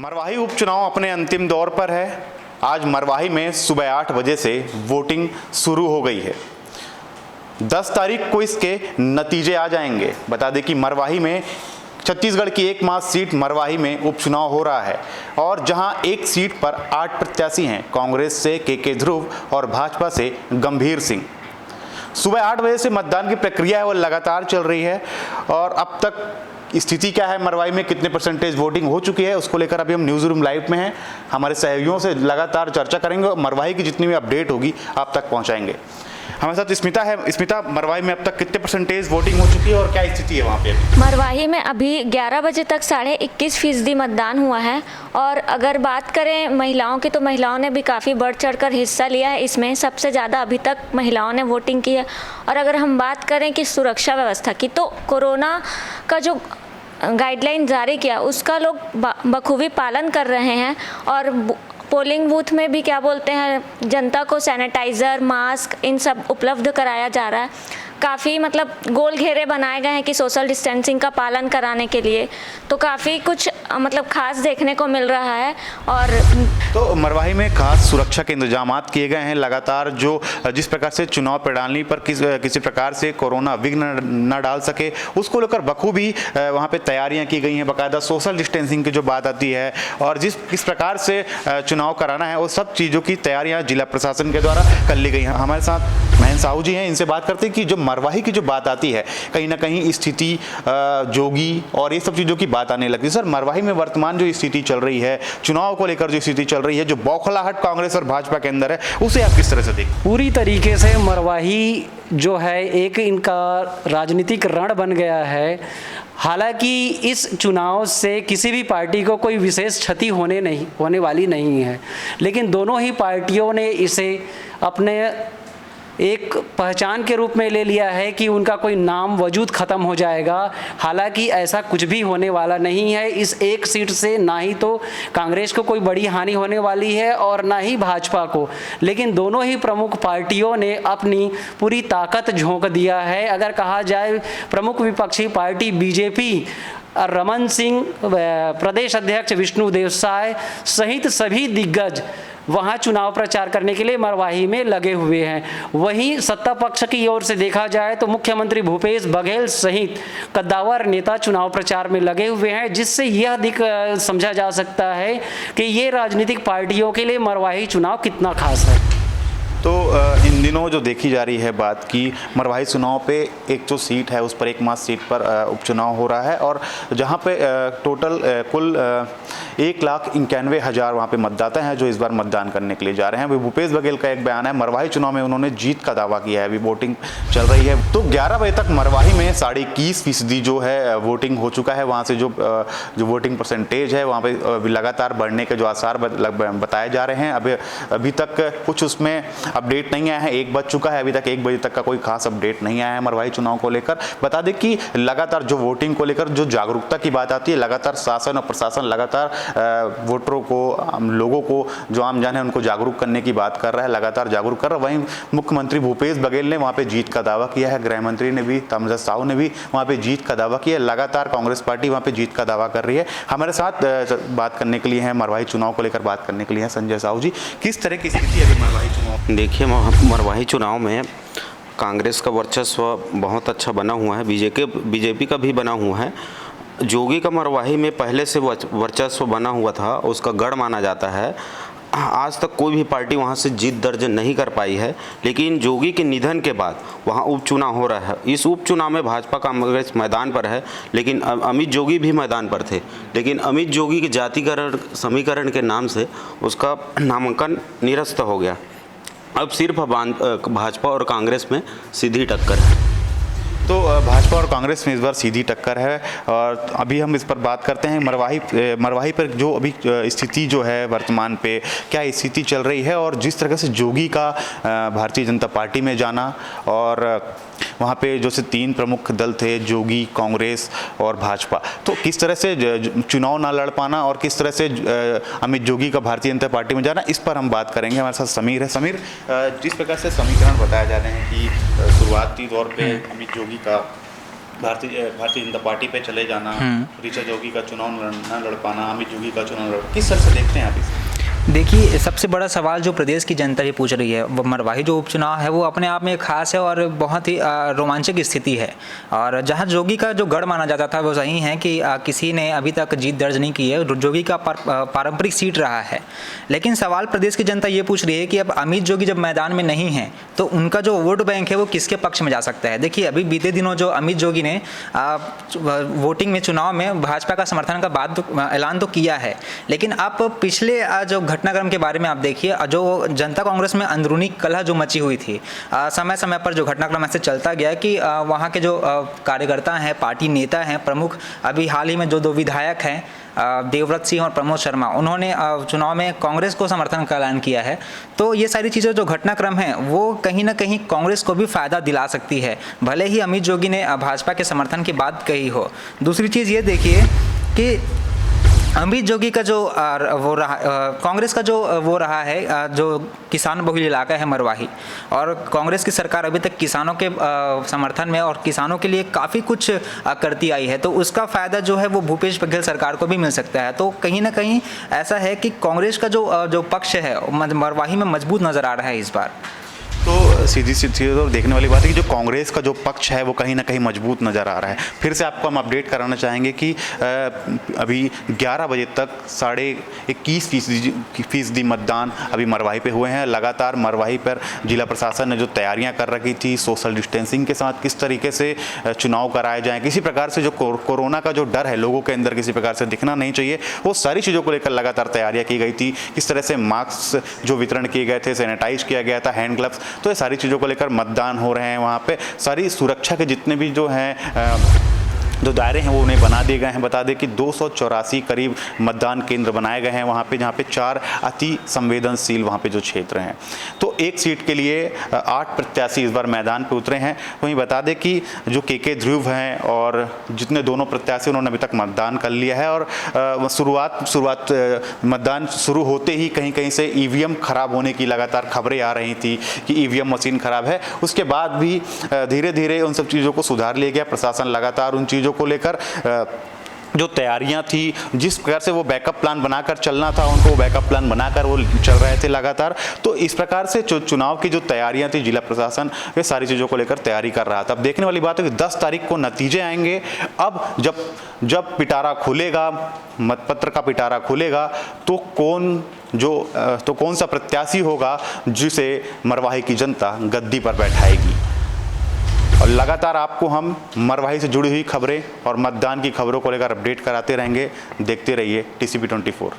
मरवाही उपचुनाव अपने अंतिम दौर पर है। आज मरवाही में सुबह 8 बजे से वोटिंग शुरू हो गई है। 10 तारीख को इसके नतीजे आ जाएंगे। बता दें कि मरवाही में छत्तीसगढ़ की एकमात्र सीट मरवाही में उपचुनाव हो रहा है और जहां एक सीट पर 8 प्रत्याशी हैं, कांग्रेस से के ध्रुव और भाजपा से गंभीर सिंह। सुबह 8 बजे से मतदान की प्रक्रिया है वो लगातार चल रही है और अब तक स्थिति क्या है, मरवाही में कितने परसेंटेज वोटिंग हो चुकी है, उसको लेकर अभी हम न्यूज़ रूम लाइव में हैं। हमारे सहयोगियों से लगातार चर्चा करेंगे और मरवाही की जितनी भी अपडेट होगी आप तक पहुंचाएंगे। हमारे साथ स्मिता है। स्मिता, मरवाही में अब तक कितने परसेंटेज वोटिंग हो चुकी है और क्या स्थिति है वहाँ पे? मरवाही में अभी 11 बजे तक 21.5% मतदान हुआ है और अगर बात करें महिलाओं की तो महिलाओं ने भी काफ़ी बढ़ चढ़कर हिस्सा लिया है। इसमें सबसे ज़्यादा अभी तक महिलाओं ने वोटिंग की है। और अगर हम बात करें कि सुरक्षा व्यवस्था की, तो कोरोना का जो गाइडलाइन जारी किया उसका लोग बखूबी पालन कर रहे हैं और पोलिंग बूथ में भी क्या बोलते हैं, जनता को सैनिटाइज़र, मास्क इन सब उपलब्ध कराया जा रहा है। काफ़ी मतलब गोल घेरे बनाए गए हैं कि सोशल डिस्टेंसिंग का पालन कराने के लिए, तो काफ़ी कुछ मतलब खास देखने को मिल रहा है। और तो मरवाही में खास सुरक्षा के इंतजामात किए गए हैं लगातार, जो जिस प्रकार से चुनाव प्रणाली पर किसी प्रकार से कोरोना विघ्न न डाल सके उसको लेकर बखूबी वहाँ पे तैयारियां की गई हैं। बाकायदा सोशल डिस्टेंसिंग की जो बात आती है और किस प्रकार से चुनाव कराना है, वो सब चीज़ों की तैयारियां जिला प्रशासन के द्वारा कर ली गई हैं। हमारे साथ महेंद्र साहू जी हैं, इनसे बात करते हैं कि जो मरवाही की जो बात आती है, कहीं ना कहीं स्थिति जोगी और ये सब चीज़ों की बात आने लगती है। सर, मरवाही में वर्तमान जो स्थिति चल रही है, चुनाव को लेकर जो स्थिति चल रही है, जो बौखलाहट कांग्रेस और भाजपा के अंदर है, उसे आप किस तरह से देखते हैं? पूरी तरीके से मरवाही जो है एक इनका राजनीतिक रण बन गया है। हालांकि इस चुनाव से किसी भी पार्टी को कोई विशेष क्षति होने वाली नहीं है, लेकिन दोनों ही पार्टियों ने इसे अपने एक पहचान के रूप में ले लिया है कि उनका कोई नाम वजूद ख़त्म हो जाएगा। हालांकि ऐसा कुछ भी होने वाला नहीं है। इस एक सीट से ना ही तो कांग्रेस को कोई बड़ी हानि होने वाली है और ना ही भाजपा को, लेकिन दोनों ही प्रमुख पार्टियों ने अपनी पूरी ताकत झोंक दिया है। अगर कहा जाए प्रमुख विपक्षी पार्टी बीजेपी, रमन सिंह, प्रदेश अध्यक्ष विष्णुदेव साय सहित सभी दिग्गज वहाँ चुनाव प्रचार करने के लिए मरवाही में लगे हुए हैं। वहीं सत्ता पक्ष की ओर से देखा जाए तो मुख्यमंत्री भूपेश बघेल सहित कद्दावर नेता चुनाव प्रचार में लगे हुए हैं, जिससे यह समझा जा सकता है कि ये राजनीतिक पार्टियों के लिए मरवाही चुनाव कितना खास है। तो इन दिनों जो देखी जा रही है बात की, मरवाही चुनाव पे एक जो सीट है उस पर एकमात्र सीट पर उपचुनाव हो रहा है और जहां पे टोटल कुल 1,91,000 वहाँ पे मतदाता हैं जो इस बार मतदान करने के लिए जा रहे हैं। अभी भूपेश बघेल का एक बयान है, मरवाही चुनाव में उन्होंने जीत का दावा किया है। अभी वोटिंग चल रही है तो 11 बजे तक मरवाही में 21.5% जो है वोटिंग हो चुका है। वहाँ से जो वोटिंग परसेंटेज है वहाँ पे लगातार बढ़ने के जो आसार बताए जा रहे हैं। अभी तक कुछ उसमें अपडेट नहीं आया है, 1 बज चुका है, अभी तक 1 बजे तक का कोई खास अपडेट नहीं आया है मरवाही चुनाव को लेकर। बता दें कि लगातार जो वोटिंग को लेकर जो जागरूकता की बात आती है, लगातार शासन और प्रशासन लगातार वोटरों को, लोगों को जो आम जन है उनको जागरूक करने की बात कर रहा है, लगातार जागरूक कर रहा है। वहीं मुख्यमंत्री भूपेश बघेल ने वहाँ पे जीत का दावा किया है, गृह मंत्री ने भी, ताम्रध्वज साहू ने भी वहाँ पे जीत का दावा किया है। लगातार कांग्रेस पार्टी वहाँ पे जीत का दावा कर रही है। हमारे साथ बात करने के लिए है, मरवाही चुनाव को लेकर बात करने के लिए है संजय साहू जी। किस तरह की स्थिति है मरवाही चुनाव? देखिए, मरवाही चुनाव में कांग्रेस का वर्चस्व बहुत अच्छा बना हुआ है, बीजेपी का भी बना हुआ है। जोगी का मरवाही में पहले से वर्चस्व बना हुआ था, उसका गढ़ माना जाता है। आज तक कोई भी पार्टी वहां से जीत दर्ज नहीं कर पाई है, लेकिन जोगी के निधन के बाद वहां उपचुनाव हो रहा है। इस उपचुनाव में भाजपा कांग्रेस मैदान पर है, लेकिन अमित जोगी भी मैदान पर थे, लेकिन अमित जोगी के जातिकरण समीकरण के नाम से उसका नामांकन निरस्त हो गया। अब सिर्फ भाजपा और कांग्रेस में सीधी टक्कर है। तो भाजपा और कांग्रेस में इस बार सीधी टक्कर है और अभी हम इस पर बात करते हैं। मरवाही पर जो अभी स्थिति जो है वर्तमान पे क्या स्थिति चल रही है और जिस तरह से जोगी का भारतीय जनता पार्टी में जाना और वहाँ पे जो से 3 प्रमुख दल थे, जोगी, कांग्रेस और भाजपा, तो किस तरह से चुनाव ना लड़ पाना और किस तरह से अमित जोगी का भारतीय जनता पार्टी में जाना, इस पर हम बात करेंगे। हमारे साथ समीर है। समीर, जिस प्रकार से समीकरण बताए जा रहे हैं कि शुरुआती तौर पे अमित जोगी का भारतीय जनता पार्टी पे चले जाना, ऋचा जोगी का चुनाव न लड़ पाना, अमित जोगी का चुनाव लड़, किस तरह से देखते हैं आप इसे? देखिए, सबसे बड़ा सवाल जो प्रदेश की जनता ये पूछ रही है, वो मरवाही जो उपचुनाव है वो अपने आप में खास है और बहुत ही रोमांचक स्थिति है। और जहां जोगी का जो गढ़ माना जाता था वो सही है कि किसी ने अभी तक जीत दर्ज नहीं की है, जोगी का पारंपरिक सीट रहा है। लेकिन सवाल प्रदेश की जनता ये पूछ रही है कि अब अमित जोगी जब मैदान में नहीं है तो उनका जो वोट बैंक है वो किसके पक्ष में जा सकता है। देखिए, अभी बीते दिनों जो अमित जोगी ने वोटिंग में, चुनाव में भाजपा का समर्थन का बात ऐलान तो किया है, लेकिन आप पिछले जो घटनाक्रम के बारे में आप देखिए, जो जनता कांग्रेस में अंदरूनी कलह जो मची हुई थी, समय समय पर जो घटनाक्रम ऐसे चलता गया कि वहाँ के जो कार्यकर्ता हैं, पार्टी नेता हैं, प्रमुख, अभी हाल ही में जो 2 विधायक हैं, देवव्रत सिंह और प्रमोद शर्मा, उन्होंने चुनाव में कांग्रेस को समर्थन का ऐलान किया है। तो ये सारी चीज़ें जो घटनाक्रम हैं वो कहीं ना कहीं कांग्रेस को भी फ़ायदा दिला सकती है, भले ही अमित जोगी ने भाजपा के समर्थन की बात कही हो। दूसरी चीज़ ये देखिए कि अमित जोगी का जो वो रहा, कांग्रेस का जो वो रहा है, जो किसान बहुल इलाका है मरवाही, और कांग्रेस की सरकार अभी तक किसानों के समर्थन में और किसानों के लिए काफ़ी कुछ करती आई है, तो उसका फ़ायदा जो है वो भूपेश बघेल सरकार को भी मिल सकता है। तो कहीं ना कहीं ऐसा है कि कांग्रेस का जो पक्ष है मरवाही में मजबूत नज़र आ रहा है इस बार। तो सीधी तो देखने वाली बात है कि जो कांग्रेस का जो पक्ष है वो कहीं ना कहीं मजबूत नज़र आ रहा है। फिर से आपको हम अपडेट कराना चाहेंगे कि अभी 11 बजे तक 21.25% मतदान अभी मरवाही पे हुए हैं। लगातार मरवाही पर जिला प्रशासन ने जो तैयारियां कर रखी थी, सोशल डिस्टेंसिंग के साथ किस तरीके से चुनाव कराए जाएँ, किसी प्रकार से जो कोरोना का जो डर है लोगों के अंदर किसी प्रकार से दिखना नहीं चाहिए, वो सारी चीज़ों को लेकर लगातार तैयारियाँ की गई थी। किस तरह से मास्क जो वितरण किए गए थे, सैनिटाइज किया गया था, हैंड ग्लव्स, तो ये सारी चीज़ों को लेकर मतदान हो रहे हैं। वहाँ पे सारी सुरक्षा के जितने भी जो हैं जो दायरे हैं वो उन्हें बना दिए गए हैं। बता दें कि 284 करीब मतदान केंद्र बनाए गए हैं वहाँ पे, जहाँ पे 4 अति संवेदनशील वहाँ पे जो क्षेत्र हैं। तो एक सीट के लिए 8 प्रत्याशी इस बार मैदान पे उतरे हैं। वहीं बता दें कि जो के ध्रुव हैं और जितने दोनों प्रत्याशी उन्होंने अभी तक मतदान कर लिया है, और शुरुआत मतदान शुरू होते ही कहीं कहीं से ईवीएम खराब होने की लगातार खबरें आ रही थी कि ईवीएम मशीन खराब है। उसके बाद भी धीरे धीरे उन सब चीज़ों को सुधार लिया गया। प्रशासन लगातार उन चीज़ों को लेकर जो तैयारियां थी, जिस प्रकार से वो बैकअप प्लान बनाकर चलना था, उनको बैकअप प्लान बनाकर वो चल रहे थे लगातार। तो इस प्रकार से चुनाव की जो तैयारियां थी, जिला प्रशासन ये सारी चीज़ों को लेकर तैयारी कर रहा था। अब देखने वाली बात है कि 10 तारीख को नतीजे आएंगे। अब जब पिटारा खुलेगा, मतपत्र का पिटारा खुलेगा, तो कौन सा प्रत्याशी होगा जिसे मरवाही की जनता गद्दी पर बैठाएगी। और लगातार आपको हम मरवाही से जुड़ी हुई खबरें और मतदान की खबरों को लेकर अपडेट कराते रहेंगे। देखते रहिए TCP24।